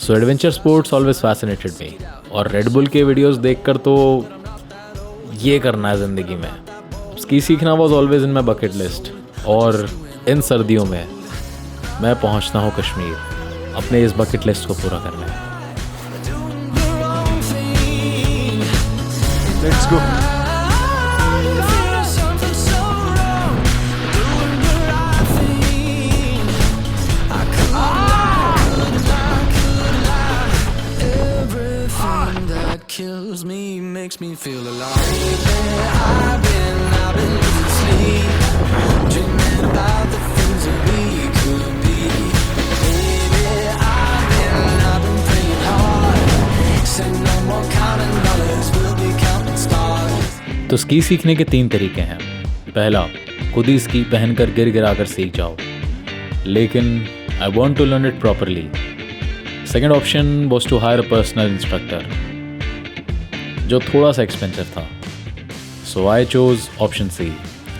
सो adventure sports always fascinated me, और Red bull के videos देखकर तो ये करना है ज़िंदगी में। स्की सीखना was always in my bucket list, और इन सर्दियों में मैं पहुंचता हूं कश्मीर अपने इस बकेट लिस्ट को पूरा करने। Let's go. Kills me, makes me feel alive. I've been losing sleep, dreaming about the things that we could be. Baby, I've been praying hard. Said no more counting dollars, we'll be counting stars. तो ski सीखने के 3 तरीके हैं। पहला, खुद ही ski पहनकर गिर गिरा कर सीख जाओ, लेकिन I want to learn it properly. Second option was to hire a personal instructor, जो थोड़ा सा एक्सपेंसिव था। So I chose option C,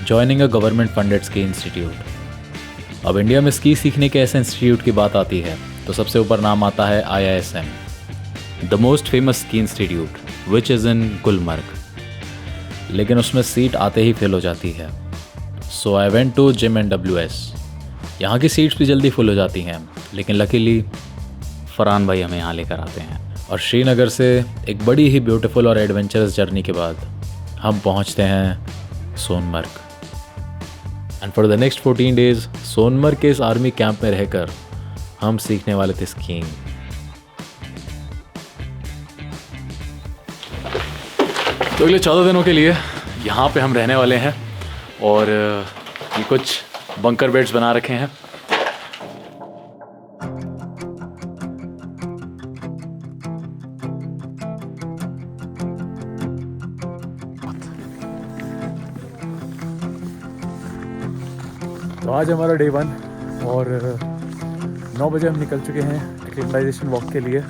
joining a government funded ski institute. अब इंडिया में स्की सीखने के ऐसे इंस्टीट्यूट की बात आती है तो सबसे ऊपर नाम आता है IISM, the most famous ski institute which is in Gulmarg. लेकिन उसमें सीट आते ही फिल हो जाती है। सो आई वेंट टू JMNWS। यहाँ की सीट्स भी जल्दी फुल हो जाती हैं, लेकिन लकीली फरहान भाई हमें यहाँ लेकर आते हैं, और श्रीनगर से एक बड़ी ही ब्यूटीफुल और एडवेंचरस जर्नी के बाद हम पहुंचते हैं Sonamarg. And for the next 14 days Sonamarg के इस आर्मी कैंप में रहकर हम सीखने वाले थे स्कीइंग। तो अगले 14 दिनों के लिए यहाँ पे हम रहने वाले हैं, और ये कुछ बंकर बेड्स बना रखे हैं। तो आज हमारा डे 1, और 9 बजे हम निकल चुके हैं एक्लिमेटाइजेशन वॉक के लिए।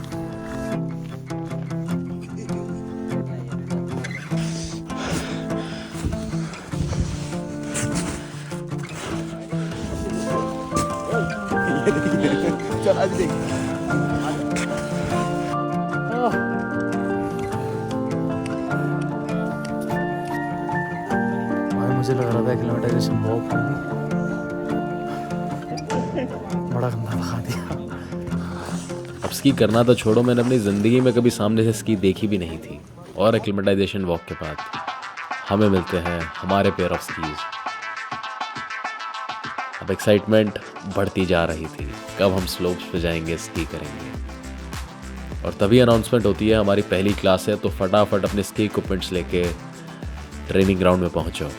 मुझे लग रहा था एक्लिमेटाइजेशन वॉक होगी, बड़ा गंदा दिखा दिया। अब स्की करना तो छोड़ो, मैंने अपनी ज़िंदगी में कभी सामने से स्की देखी भी नहीं थी, और एक्लिमेटाइजेशन वॉक के बाद हमें मिलते हैं हमारे पेयर ऑफ स्कीज। अब एक्साइटमेंट बढ़ती जा रही थी, कब हम स्लोप्स पे जाएंगे, स्की करेंगे। और तभी अनाउंसमेंट होती है हमारी पहली क्लास है, तो फटाफट अपने स्की इक्विपमेंट्स लेके ट्रेनिंग ग्राउंड में पहुंचो।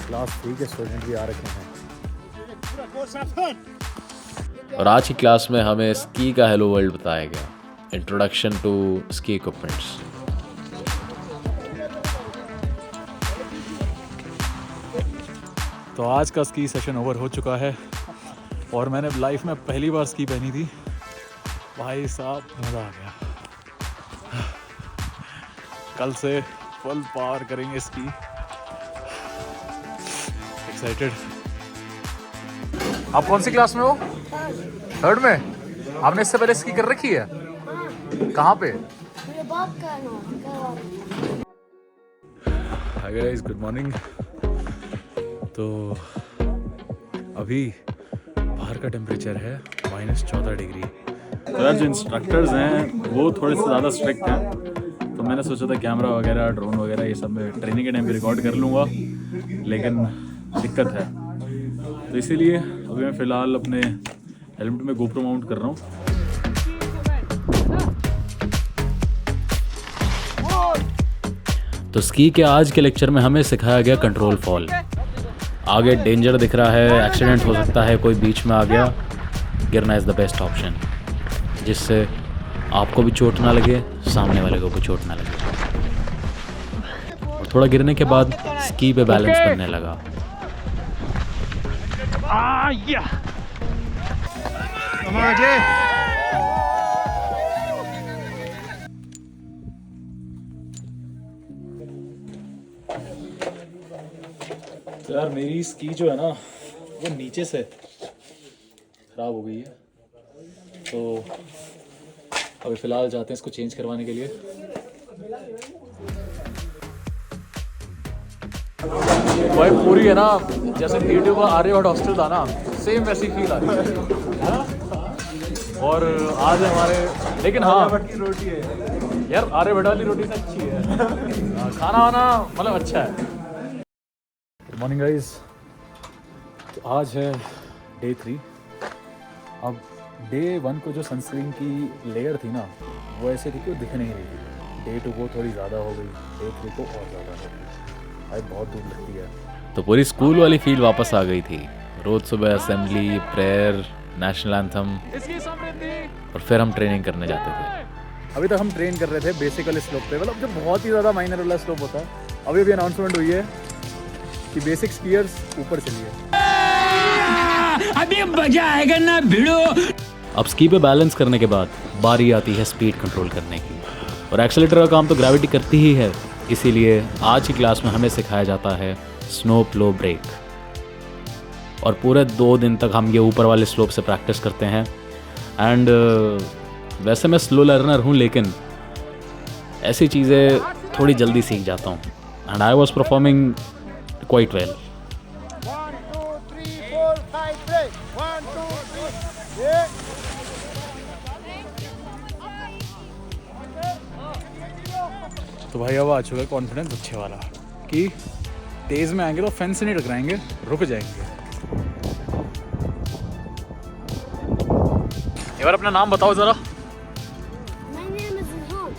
क्लास 3 के स्टूडेंट भी आ रखे हैं, और आज की क्लास में हमें स्की का हेलो वर्ल्ड बताया गया, इंट्रोडक्शन टू स्की इक्विपमेंट्स। तो आज का स्की सेशन ओवर हो चुका है, और मैंने लाइफ में पहली बार स्की पहनी थी। भाई साहब मज़ा आ गया। कल से फुल पावर करेंगे स्की। एक्साइटेड। आप कौन सी क्लास में हो? 3rd में। आपने इससे पहले स्की कर रखी है? कहाँ पे? Hi guys, good morning. तो अभी बाहर का टेम्परेचर है -14 डिग्री। तो यार जो इंस्ट्रक्टर्स हैं वो थोड़े से ज़्यादा स्ट्रिक्ट हैं, तो मैंने सोचा था कैमरा वगैरह, ड्रोन वगैरह ये सब मैं ट्रेनिंग के टाइम पे रिकॉर्ड कर लूँगा, लेकिन दिक्कत है। तो इसीलिए अभी मैं फ़िलहाल अपने हेलमेट में गोप्रो माउंट कर रहा हूँ। तो स्की के आज के लेक्चर में हमें सिखाया गया कंट्रोल फॉल। आगे डेंजर दिख रहा है, एक्सीडेंट हो सकता है, कोई बीच में आ गया, गिरना इज़ द बेस्ट ऑप्शन, जिससे आपको भी चोट ना लगे, सामने वाले को भी चोट ना लगे। और थोड़ा गिरने के बाद स्की पे बैलेंस बनने लगा। तो यार मेरी स्की जो है ना वो नीचे से ख़राब हो गई है, तो अभी फ़िलहाल जाते हैं इसको चेंज करवाने के लिए। भाई पूरी है ना जैसे वीडियो का आर्यभट्ट हॉस्टल था ना, सेम वैसी फील आ रही है। और आज हमारे, लेकिन हाँ की रोटी है यार आर्यभट्ट वाली रोटी से अच्छी है। खाना वाना मतलब अच्छा है। Good morning guys. तो आज है डे 3। अब डे 1 को जो सनस्क्रीन की लेयर थी ना वो ऐसे थी कि वो दिख नहीं रही थी। डे 2 को थोड़ी ज़्यादा हो गई, डे 3 को और ज़्यादा हो गई। भाई बहुत दूर लगती है। तो पूरी स्कूल वाली फील वापस आ गई थी। रोज़ सुबह असेंबली, प्रेयर, नेशनल एंथम और फिर हम ट्रेनिंग करने जाते थे। अभी तक हम ट्रेन कर रहे थे बेसिक वाले स्लोप पे, मतलब जो बहुत ही ज़्यादा माइनर वाला स्लोप होता है। अभी भी अनाउंसमेंट हुई है कि बेसिक स्कीयर्स ऊपर चलिए। अभी मजा आएगा ना भिड़ो। अब स्की पे बैलेंस करने के बाद बारी आती है स्पीड कंट्रोल करने की, और एक्सेलेरेटर का काम तो ग्रेविटी करती ही है। इसीलिए आज की क्लास में हमें सिखाया जाता है स्नो प्लो ब्रेक, और पूरे 2 दिन तक हम ये ऊपर वाले स्लोप से प्रैक्टिस करते हैं। एंड वैसे मैं स्लो लर्नर हूँ, लेकिन ऐसी चीज़ें थोड़ी जल्दी सीख जाता हूँ। And I was performing quite well. 1 2 3 4 5 break 1 2 3 yeah तो भाई अब आ चुका है कॉन्फिडेंस अच्छे वाला कि तेज़ में आएंगे तो फेंस से नहीं टकराएंगे, रुक जाएंगे। एक बार अपना नाम बताओ ज़रा। My name is Ilham.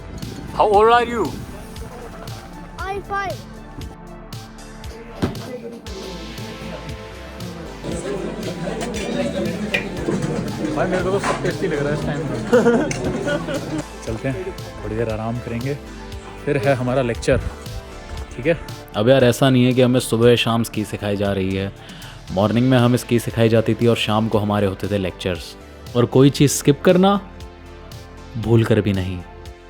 How old are you? I5. भाई मेरे को तो सब टेस्टी लग रहा है इस टाइम पे। चलते हैं, थोड़ी देर आराम करेंगे, फिर है हमारा लेक्चर। ठीक है। अब यार ऐसा नहीं है कि हमें सुबह शाम स्की सिखाई जा रही है। मॉर्निंग में हमें स्की सिखाई जाती थी और शाम को हमारे होते थे लेक्चर्स। और कोई चीज़ स्किप करना भूल कर भी नहीं।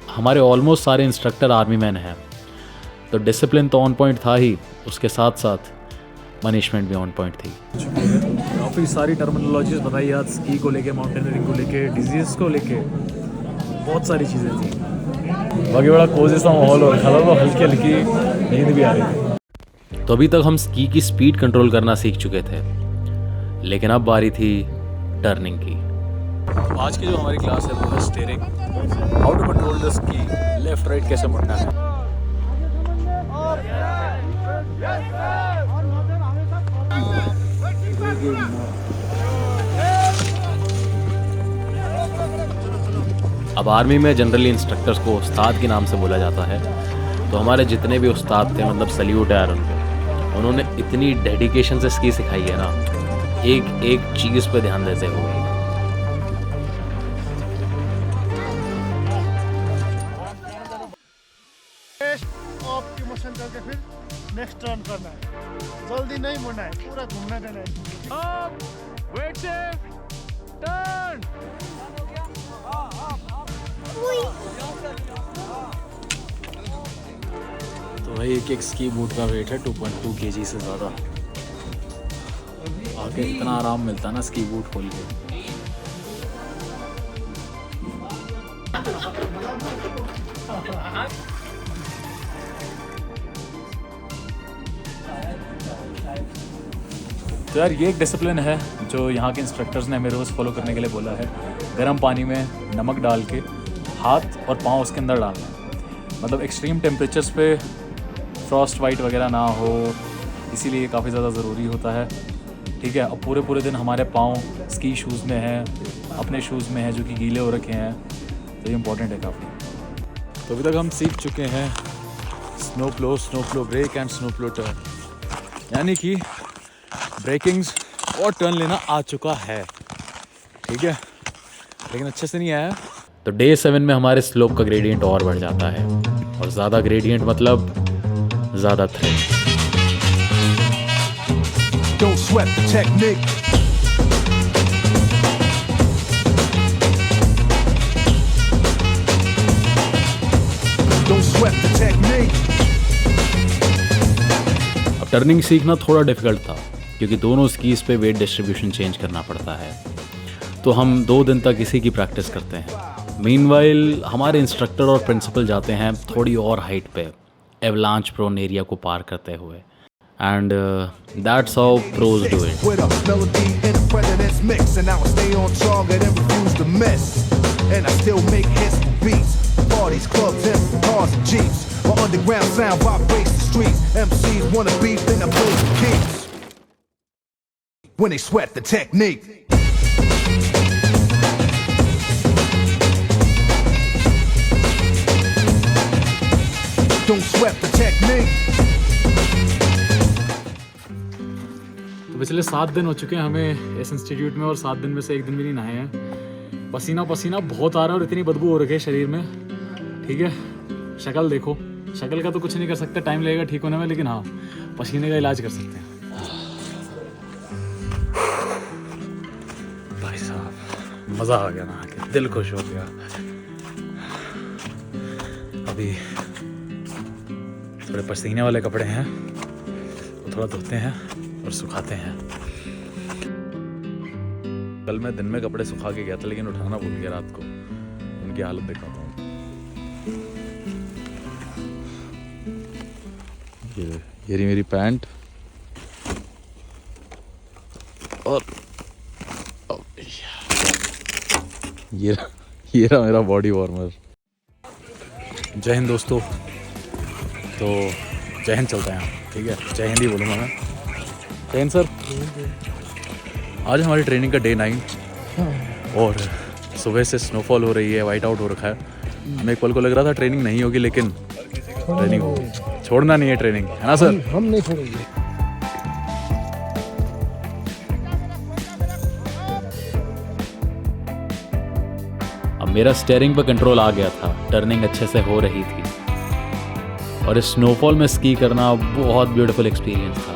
हमारे ऑलमोस्ट सारे इंस्ट्रक्टर आर्मी मैन हैं, तो डिसिप्लिन तो ऑन पॉइंट था ही, उसके साथ साथ पनिशमेंट भी ऑन पॉइंट थी। काफ़ी सारी टर्मिनोलॉजीज बताई आज स्की को लेके, माउंटेनियरिंग को लेके, डिजीज़ को लेके, बहुत सारी चीज़ें थी। बाकी बड़ा कोजी सा माहौल हो रखा था, तो हल्की हल्की नींद भी आ रही थी। तो अभी तक हम स्की की स्पीड कंट्रोल करना सीख चुके थे, लेकिन अब बारी थी टर्निंग की। आज की जो हमारी क्लास है वो है steering, how to control the ski, left right कैसे मुड़ना है। अब आर्मी में जनरली इंस्ट्रक्टर्स को उस्ताद के नाम से बोला जाता है। तो हमारे जितने भी उस्ताद थे, मतलब सल्यूट है यार उनको, उन्होंने इतनी डेडिकेशन से स्की सिखाई है ना, एक एक चीज़ पे ध्यान देते हुए। ऑप्टिमोशन करके फिर नेक्स्ट टर्न करना है, जल्दी नहीं मुड़ना है, पूरा घूमने देना है। Weight safe, turn. तो भाई एक स्की बूट का वेट है 2.2 kg से ज़्यादा। आगे इतना आराम मिलता है ना स्की बूट खोल के। तो यार ये एक डिसिप्लिन है जो यहाँ के इंस्ट्रक्टर्स ने हमें रोज़ फॉलो करने के लिए बोला है। गर्म पानी में नमक डाल के हाथ और पाँव उसके अंदर डालना है, मतलब एक्सट्रीम टेम्परेचर्स पे फ्रॉस्ट वाइट वगैरह ना हो, इसीलिए काफ़ी ज़्यादा ज़रूरी होता है। ठीक है। अब पूरे दिन हमारे पाँव स्की शूज़ में हैं, अपने शूज़ में हैं जो कि गीले हो रखे हैं, तो ये इम्पॉर्टेंट है काफ़ी। तो अभी तक हम सीख चुके हैं snow plough brake and snow plough turn, यानी कि ब्रेकिंग्स और टर्न लेना आ चुका है। ठीक है, लेकिन अच्छे से नहीं आया। तो डे 7 में हमारे स्लोप का ग्रेडियंट और बढ़ जाता है, और ज़्यादा ग्रेडियंट मतलब ज़्यादा thrill. Don't sweat the technique. Don't sweat the technique. Turning सीखना थोड़ा डिफ़िकल्ट था क्योंकि दोनों स्कीज़ पे वेट डिस्ट्रीब्यूशन चेंज करना पड़ता है, तो हम 2 दिन तक इसी की प्रैक्टिस करते हैं। मीनवाइल हमारे इंस्ट्रक्टर और प्रिंसिपल जाते हैं थोड़ी और हाइट पे एवलांच प्रोन एरिया को पार करते हुए, and that's how pros do it. With a melody and a president's mix, and I will stay on target and refuse to miss. And I still make hits for beats, parties, clubs, and cars and jeeps. My underground sound vibrates the streets. MCs wanna beef, then I play for keeps. When they sweat the technique. Don't sweat the technique. तो पिछले 7 दिन हो चुके हैं हमें इस institute में और 7 दिन में से 1 दिन भी नहीं नहाए हैं। पसीना पसीना बहुत आ रहा है और इतनी बदबू हो रखी है शरीर में। ठीक है, शक्ल देखो, शक्ल का तो कुछ नहीं कर सकते, टाइम लगेगा ठीक होने में, लेकिन हाँ पसीने का इलाज कर सकते हैं। भाई साहब मज़ा आ गया ना, कि दिल खुश हो गया। अभी थोड़े पसीने वाले कपड़े हैं वो थोड़ा धोते हैं और सुखाते हैं। कल मैं दिन में कपड़े सुखा के गया था लेकिन उठाना भूल गया रात को। उनकी हालत दिखाता हूँ। ये रही मेरी पैंट और ये रहा मेरा बॉडी वार्मर। जय हिंद दोस्तों। तो जय हिंद चलता है यहाँ, ठीक है, जय हिंद ही बोलूँगा मैं। जय हिंद सर। आज हमारी ट्रेनिंग का डे 9 और सुबह से स्नोफॉल हो रही है, वाइट आउट हो रखा है। हमें एक पल को लग रहा था ट्रेनिंग नहीं होगी, लेकिन ट्रेनिंग होगी। छोड़ना नहीं है ट्रेनिंग, है ना सर? हम नहीं छोड़ेंगे। अब मेरा स्टीयरिंग पर कंट्रोल आ गया था, टर्निंग अच्छे से हो रही थी और इस स्नोफॉल में स्की करना बहुत ब्यूटीफुल एक्सपीरियंस था।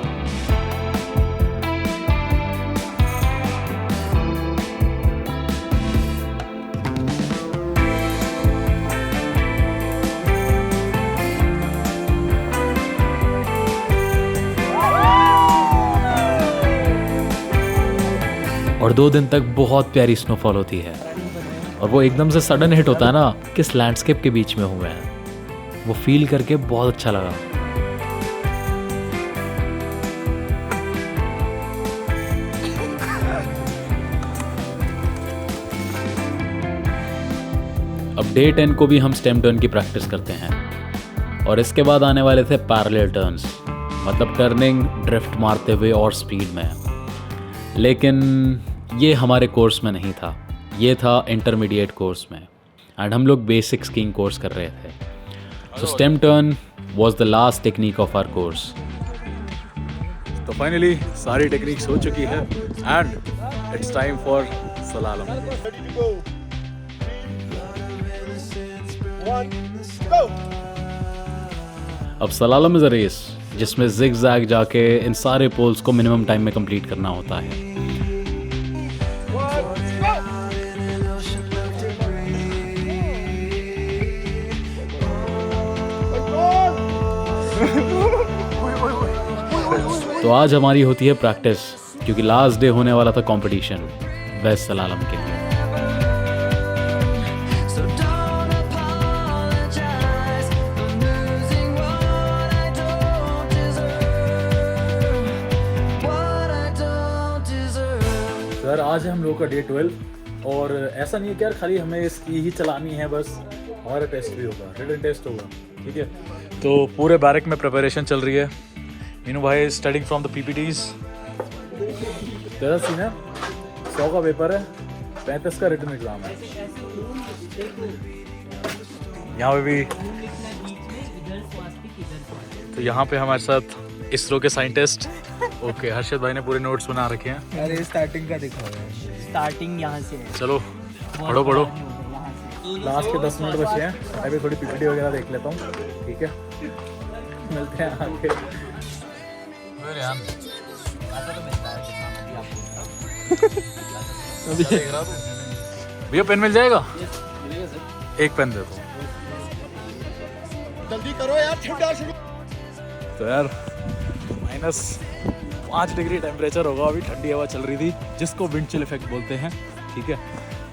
और 2 दिन तक बहुत प्यारी स्नोफॉल होती है और वो एकदम से सडन हिट होता है ना, किस लैंडस्केप के बीच में हुए हैं, वो फील करके बहुत अच्छा लगा। अब डे 10 को भी हम स्टेम टर्न की प्रैक्टिस करते हैं और इसके बाद आने वाले थे पैरेलल टर्न्स, मतलब टर्निंग ड्रिफ्ट मारते हुए और स्पीड में। लेकिन ये हमारे कोर्स में नहीं था, ये था इंटरमीडिएट कोर्स में, एंड हम लोग बेसिक स्कीइंग कोर्स कर रहे थे। So stem turn was the last technique of our course. तो फाइनली सारी टेक्निक्स हो चुकी है and it's time for slalom. Ready to go. 3, 1, go. अब सलालम इज़ अ रेस जिसमें जिग जैग जाके इन सारे पोल्स को मिनिमम टाइम में कंप्लीट करना होता है। तो आज हमारी होती है प्रैक्टिस, क्योंकि लास्ट डे होने वाला था कंपटीशन बेस्ट सलालम के लिए। So don't apologize for losing what I don't deserve. What I don't deserve. Sir आज है हम लोग का डे 12 और ऐसा नहीं है कि यार खाली हमें इसकी ही चलानी है, बस हमारा टेस्ट भी होगा, रिटन टेस्ट होगा, ठीक है। तो पूरे बैरक में प्रिपरेशन चल रही है। मीनू भाई स्टडिंग फ्रॉम द PPTs। तेरा सीन है 100 का पेपर है, 35 का रिटन एग्जाम है। यहाँ पे भी तो यहाँ पे हमारे साथ इसरो के साइंटिस्ट। ओके, हर्षद भाई ने पूरे नोट्स बना रखे हैं। अरे स्टार्टिंग का दिखाओ यार। स्टार्टिंग यहाँ से है। चलो पढ़ो पढ़ो, यहाँ से। लास्ट के 10 मिनट बचे हैं, मैं भी थोड़ी PPT वगैरह देख लेता हूँ, ठीक है। मिलते हैं आगे। भैया पेन मिल जाएगा? एक पेन दे दो। जल्दी करो यार, छिड़ा शुरू। तो यार -5 डिग्री टेम्परेचर होगा, अभी ठंडी हवा चल रही थी जिसको विंड चिल इफेक्ट बोलते हैं। ठीक है,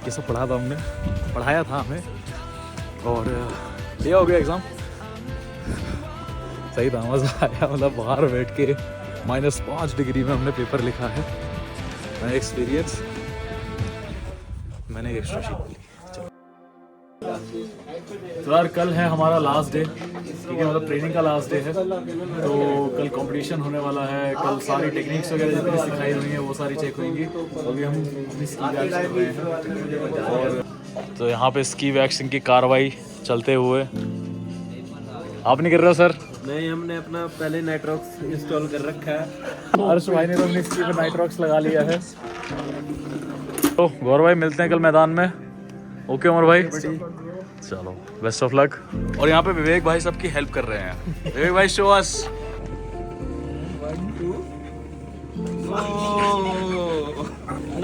ये सब पढ़ाया था हमें और दिया हो गया एग्ज़ाम। सही था, मज़ा आया। मतलब बाहर बैठ के -5 डिग्री में हमने पेपर लिखा है। मैंने एक्सपीरियंस, मैंने एक्स्ट्रा शीट ली। तो यार कल है हमारा लास्ट डे, ठीक है, मतलब ट्रेनिंग का लास्ट डे है। तो कल कंपटीशन होने वाला है। कल सारी टेक्निक्स वगैरह जितनी सिखाई हुई हैं वो सारी चेक होंगी। तो अभी हम अपनी स्की वैक्स कर रहे हैं और तो यहाँ पे स्की वैक्सिंग की कार्रवाई चलते हुए। आप नहीं कर रहे हो सर? नहीं, हमने अपना पहले नाइट्रॉक्स इंस्टॉल कर रखा है। हर्ष भाई ने तो अपनी स्की पे नाइट्रॉक्स लगा लिया है। तो गौरव भाई मिलते हैं कल मैदान में। ओके उमर भाई, चलो बेस्ट ऑफ लक। और यहाँ पे विवेक भाई सबकी हेल्प कर रहे हैं। विवेक भाई शो अस।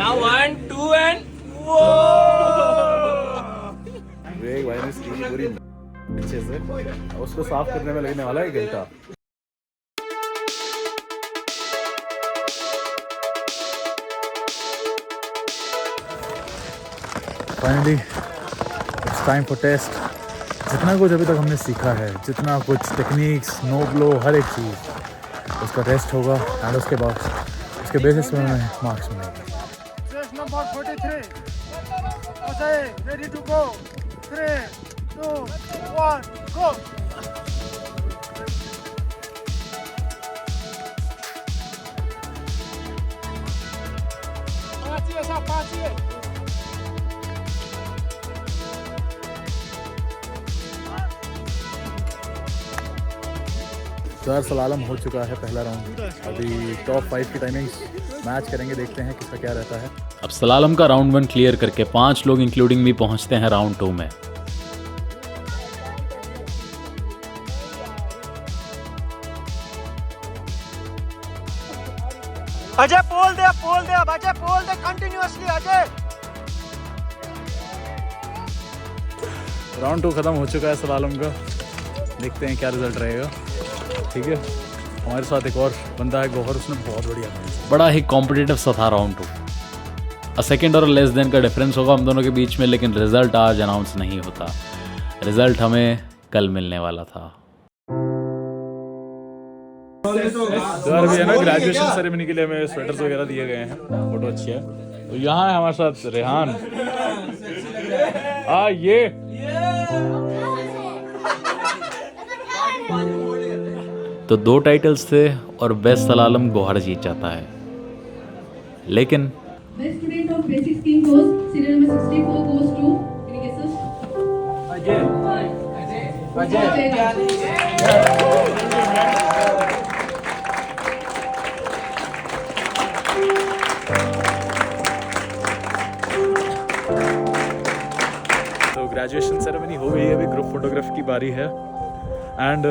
Now 1, 2 and विवेक भाई ने स्की पूरी अच्छे से, उसको साफ करने में लगने वाला है 1 घंटा। Finally it's time for test. जितना कुछ अभी तक हमने सीखा है, जितना कुछ टेक्निक्स, नो ब्लो, हर एक चीज़, उसका टेस्ट होगा एंड उसके बाद उसके बेसिस पे हमें मार्क्स मिलेंगे। Stage number 43. Okay, ready to go. 3, 2, 1, go. तो यार सलालम हो चुका है पहला राउंड। अभी टॉप 5 की टाइमिंग्स मैच करेंगे, देखते हैं किसका क्या रहता है। अब सलालम का राउंड 1 क्लियर करके 5 लोग इंक्लूडिंग मी पहुंचते हैं राउंड 2 में। अजय पोल दे अजय पोल दे कंटिन्यूअसली अजय। राउंड 2 ख़त्म हो चुका है सलालम का, देखते हैं क्या रिजल्ट रहेगा। ठीक है, हमारे साथ एक और बंदा है गौहर, उसने बहुत बढ़िया किया। बड़ा ही कॉम्पिटिटिव सा था राउंड 2। सेकेंड और लेस देन का डिफरेंस होगा हम दोनों के बीच में, लेकिन रिजल्ट आज अनाउंस नहीं होता। रिजल्ट हमें कल मिलने वाला था। तो यार अभी है ना ग्रेजुएशन सेरेमनी के लिए हमें स्वेटर्स वगैरह दिए गए हैं, फोटो अच्छी है। तो यहाँ है हमारे साथ रेहान। ये तो 2 टाइटल्स थे और बेस्ट सलालम गौहर जीत जाता है, लेकिन Best student of basic scheme goes, serial number 64 goes to, any guesses? तो ग्रेजुएशन सेरेमनी हो गई है, अभी ग्रुप फोटोग्राफ की बारी है and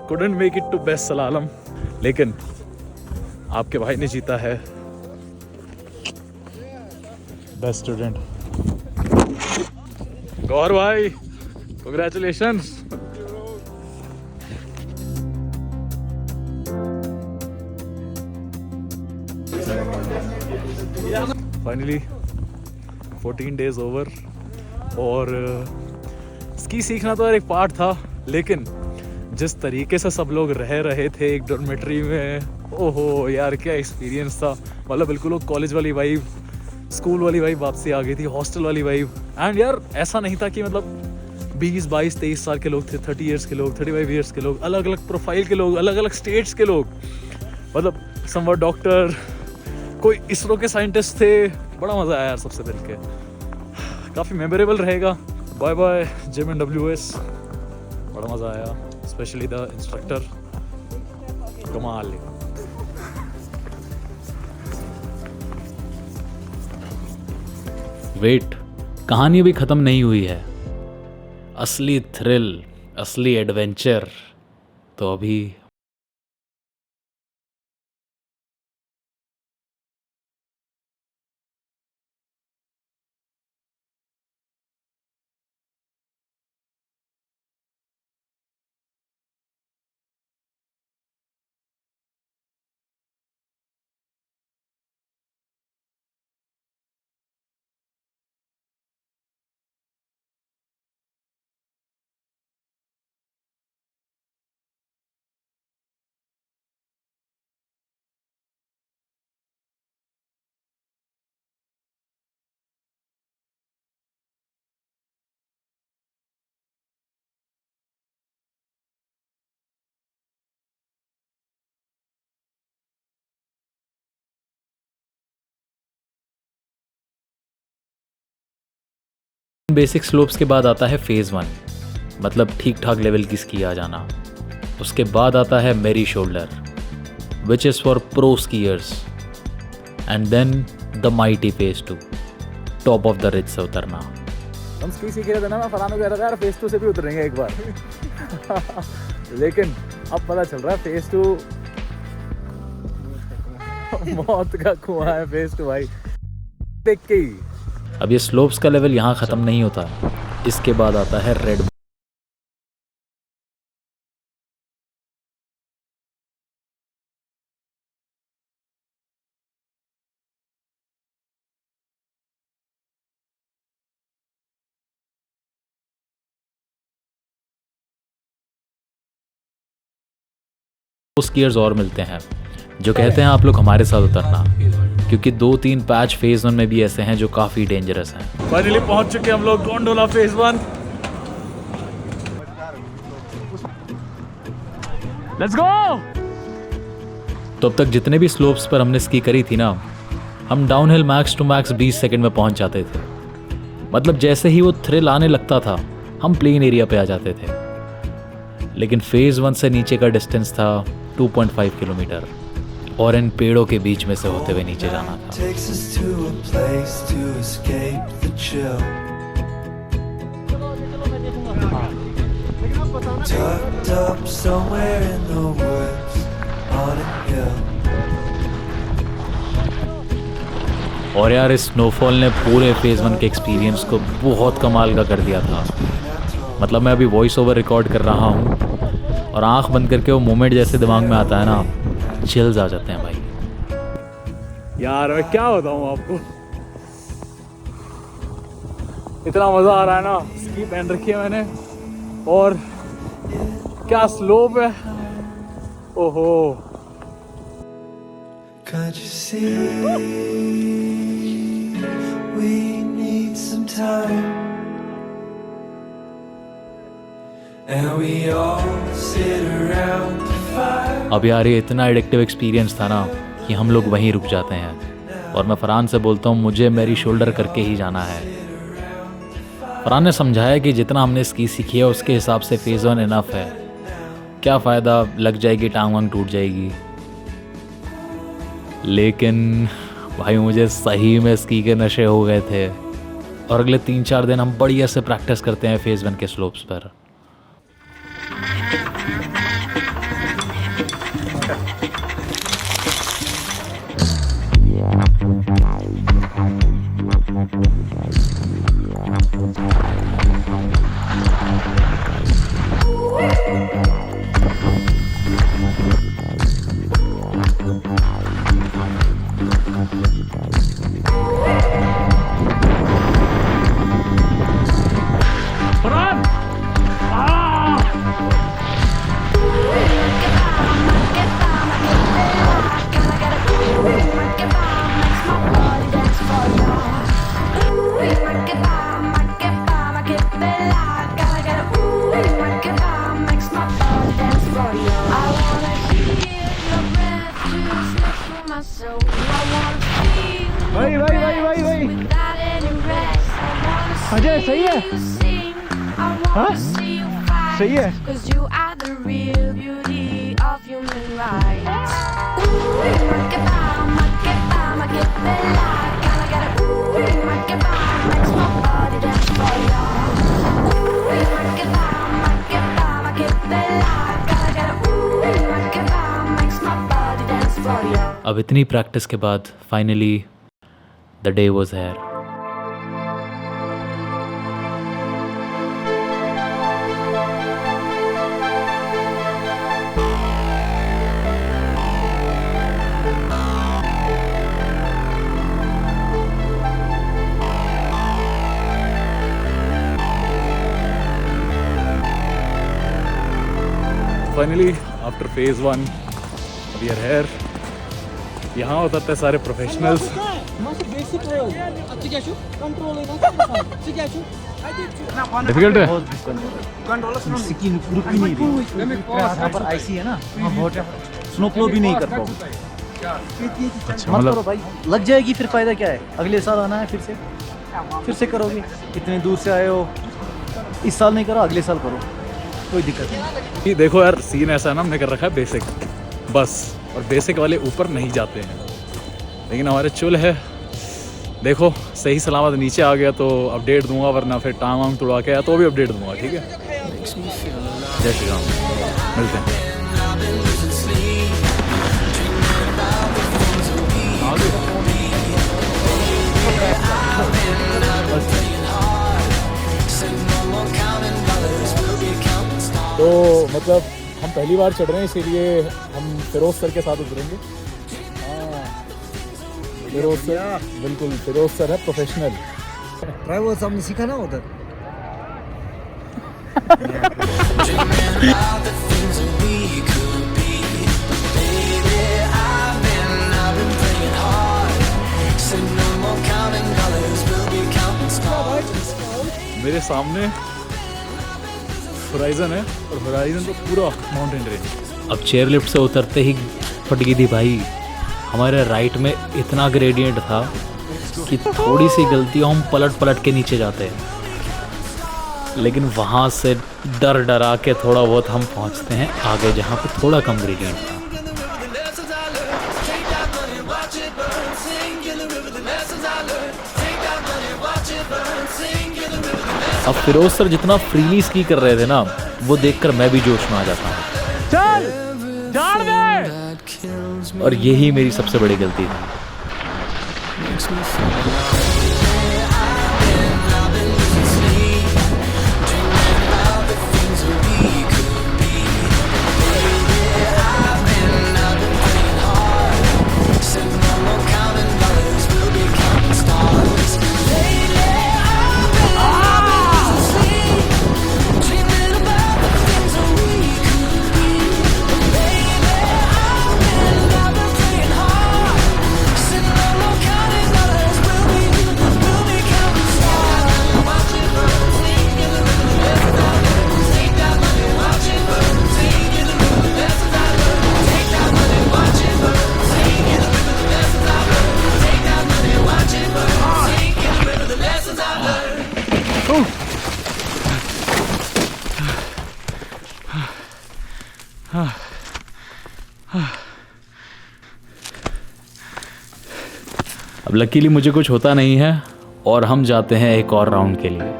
couldn't make it to best slalom, लेकिन आपके भाई ने जीता है बेस्ट स्टूडेंट। गौहर भाई कांग्रेचुलेशंस। Finally 14 days over. और स्की सीखना तो यार एक पार्ट था, लेकिन जिस तरीके से सब लोग रह रहे थे एक डॉर्मेट्री में, ओहो यार क्या एक्सपीरियंस था। मतलब बिल्कुल वो कॉलेज वाली वाइब, स्कूल वाली वाइब वापसी आ गई थी, हॉस्टल वाली वाइब। एंड यार ऐसा नहीं था कि मतलब 20, 22, 23 साल के लोग थे, 30 ईयर्स के लोग, 35 ईयर्स के लोग, अलग अलग प्रोफाइल के लोग, अलग अलग स्टेट्स के लोग, मतलब समवर डॉक्टर, कोई इसरो के साइंटिस्ट थे। बड़ा मज़ा आया यार सबसे मिल के, काफ़ी मेमोरेबल रहेगा। बाय बाय JMWS, बड़ा मज़ा आया, स्पेशली द इंस्ट्रक्टर, कमाल। वेट, कहानी अभी ख़त्म नहीं हुई है। असली थ्रिल, असली एडवेंचर तो अभी बेसिक स्लोप्स के बाद आता है फेज़ 1, मतलब ठीक ठाक लेवल की स्की आ जाना। उसके बाद आता है मेरी shoulder, which is for pro skiers, and then the mighty phase 2, top of the ridge से उतरना। हम स्की सीख रहे थे ना, मैं फरहान को कह रहा था यार फेज़ 2 से भी उतरेंगे एक बार लेकिन अब पता चल रहा है फेज़ 2 मौत का कुआं है। फेज़ 2 भाई देख के ही। अब ये स्लोप्स का लेवल यहाँ ख़त्म नहीं होता, इसके बाद आता है रेड। स्कीयर्स और मिलते हैं जो कहते हैं आप लोग हमारे साथ उतरना, क्योंकि 2-3 पैच फेज़ 1 में भी ऐसे हैं जो काफ़ी डेंजरस हैं। फाइनली पहुंच चुके हम लोग गोंडोला फेज़ 1। Let's go. तो अब तक जितने भी स्लोप्स पर हमने स्की करी थी ना, हम downhill max to max 20 second में पहुंच जाते थे। मतलब जैसे ही वो थ्रिल आने लगता था हम प्लेन एरिया पे आ जाते थे। लेकिन फेज़ 1 से नीचे का डिस्टेंस था 2.5 किलोमीटर, और इन पेड़ों के बीच में से होते हुए नीचे जाना था। और यार इस स्नोफॉल ने पूरे फेज़ 1 के एक्सपीरियंस को बहुत कमाल का कर दिया था। मतलब मैं अभी वॉइस ओवर रिकॉर्ड कर रहा हूँ और आंख बंद करके वो मोमेंट जैसे दिमाग में आता है ना, चिल्स आ जाते हैं भाई। यार मैं क्या बताऊँ आपको, इतना मज़ा आ रहा है ना। स्की पहन रखी है मैंने और क्या स्लोप है, ओहो। Can't you see we need some time and we all sit around the fire. अब यार ये इतना एडिक्टिव एक्सपीरियंस था ना कि हम लोग वहीं रुक जाते हैं, और मैं फरहान से बोलता हूँ मुझे मेरी शोल्डर करके ही जाना है। फरहान ने समझाया कि जितना हमने स्की सीखी है उसके हिसाब से फेज़ 1 इनफ है, क्या फ़ायदा लग जाएगी टांग वांग टूट जाएगी। लेकिन भाई मुझे सही में स्की के नशे हो गए थे, और अगले 3-4 दिन हम बढ़िया से प्रैक्टिस करते हैं फेज़ 1 के स्लोप्स पर। अजय सही है, हाँ सही है। अब इतनी प्रैक्टिस के बाद finally the day was here. Finally after phase 1 we are here. यहाँ उतरते सारे प्रोफेशनल्स। डिफिकल्ट है, ऐसी है ना, स्नो फ्लो भी नहीं कर पाओगे। अच्छा मतलब भाई लग जाएगी फिर फायदा क्या है, अगले साल आना है फिर से। फिर से करोगे, इतनी दूर से आए हो, इस साल नहीं करो अगले साल करो, कोई दिक्कत नहीं। ये देखो यार, सीन ऐसा है ना, हमने कर रखा है बेसिक बस, और बेसिक वाले ऊपर नहीं जाते हैं, लेकिन हमारे चुल है। देखो सही सलामत नीचे आ गया तो अपडेट दूंगा, वरना फिर टांग वांग तुड़वा के आया तो भी अपडेट दूंगा, ठीक है। जय श्री राम, मिलते हैं। तो मतलब हम पहली बार चढ़ रहे हैं, इसीलिए हम फिरोज सर के साथ उतरेंगे। हाँ, फिरोज सर, बिल्कुल फिरोज सर है प्रोफेशनल ड्राइवर हमने सीखा ना उधर। मेरे सामने होराइजन है, और होराइजन तो पूरा माउंटेन रेंज। अब चेयर लिफ्ट से उतरते ही फट गई थी भाई। हमारे राइट में इतना ग्रेडियंट था कि थोड़ी सी गलती हम पलट पलट के नीचे जाते हैं, लेकिन वहाँ से डर डरा के थोड़ा बहुत हम पहुँचते हैं आगे, जहाँ पे थोड़ा कम ग्रेडियंट था। अब फिरोज सर जितना फ्रीली स्की कर रहे थे ना, वो देखकर मैं भी जोश में आ जाता हूँ। और यही मेरी सबसे बड़ी गलती थी। अब लकीली मुझे कुछ होता नहीं है, और हम जाते हैं एक और राउंड के लिए।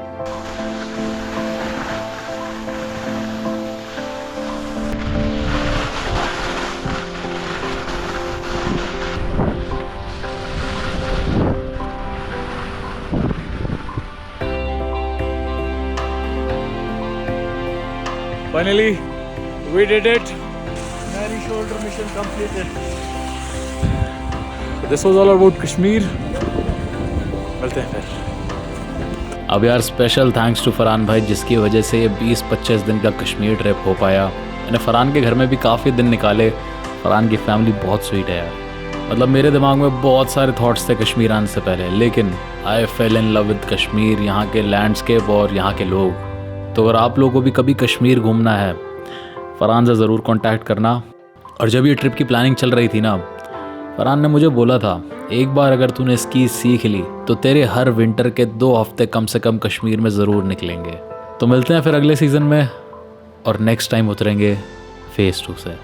Finally, we did it. Mary shoulder mission completed. This was all about Kashmir. मिलते हैं फिर। अब यार स्पेशल थैंक्स टू फरहान भाई, जिसकी वजह से ये 20-25 दिन का कश्मीर ट्रिप हो पाया। मैंने फरहान के घर में भी काफ़ी दिन निकाले। फरहान की फैमिली बहुत स्वीट है यार। मतलब मेरे दिमाग में बहुत सारे थॉट्स थे कश्मीर आने से पहले, लेकिन I fell in love with Kashmir, यहाँ के लैंडस्केप और यहाँ के लोग। तो अगर आप लोगों को भी कभी कश्मीर घूमना है, फरहान से ज़रूर कांटेक्ट करना। और जब ये ट्रिप की प्लानिंग चल रही थी ना, फरहान ने मुझे बोला था, एक बार अगर तूने स्की सीख ली तो तेरे हर विंटर के 2 हफ्ते कम से कम कश्मीर में ज़रूर निकलेंगे। तो मिलते हैं फिर अगले सीज़न में, और नेक्स्ट टाइम उतरेंगे फेज़ 2 से।